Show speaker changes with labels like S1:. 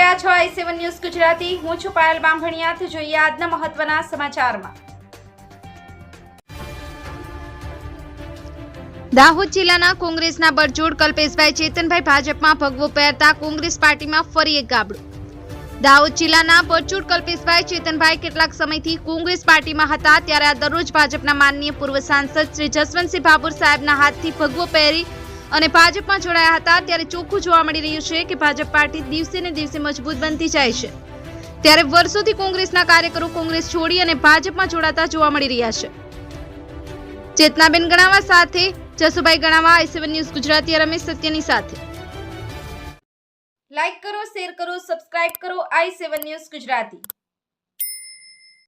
S1: રહ્યા છો i7 news Gujarati. હું છું પાયલ બામભણિયા। જોઈએ આજના મહત્વના સમાચારમાં। દાહોદ જિલ્લાના કોંગ્રેસના બરજોડ કલ્પેશભાઈ ચેતનભાઈ ભાજપમાં ભગવો પહેરતા કોંગ્રેસ પાર્ટીમાં ફરી એક ગાબડું। દાહોદ જિલ્લાના બરજોડ કલ્પેશભાઈ ચેતનભાઈ કેટલાક સમયથી કોંગ્રેસ પાર્ટીમાં હતા, ત્યારે આ દરરોજ ભાજપના માનનીય પૂર્વ સાંસદ શ્રી જસવંતસિંહ ભાભોર સાહેબના હાથથી ભગવો પહેરી અને ભાજપમાં જોડાયા હતા। ત્યારે ચોખ્ખું જોવા મળી રહ્યું છે કે ભાજપ પાર્ટી દિવસે ને દિવસે મજબૂત બનતી જાય છે। ત્યારે વર્ષોથી કોંગ્રેસના કાર્યકરો કોંગ્રેસ છોડી અને ભાજપમાં જોડાતા જોવા મળી રહ્યા છે। ચેતનાબેન ગણાવા સાથે જસુભાઈ ગણાવા, i7 ન્યૂઝ ગુજરાતી। રમેશ સત્યની સાથે લાઈક કરો, શેર કરો, સબસ્ક્રાઇબ કરો i7 ન્યૂઝ ગુજરાતી।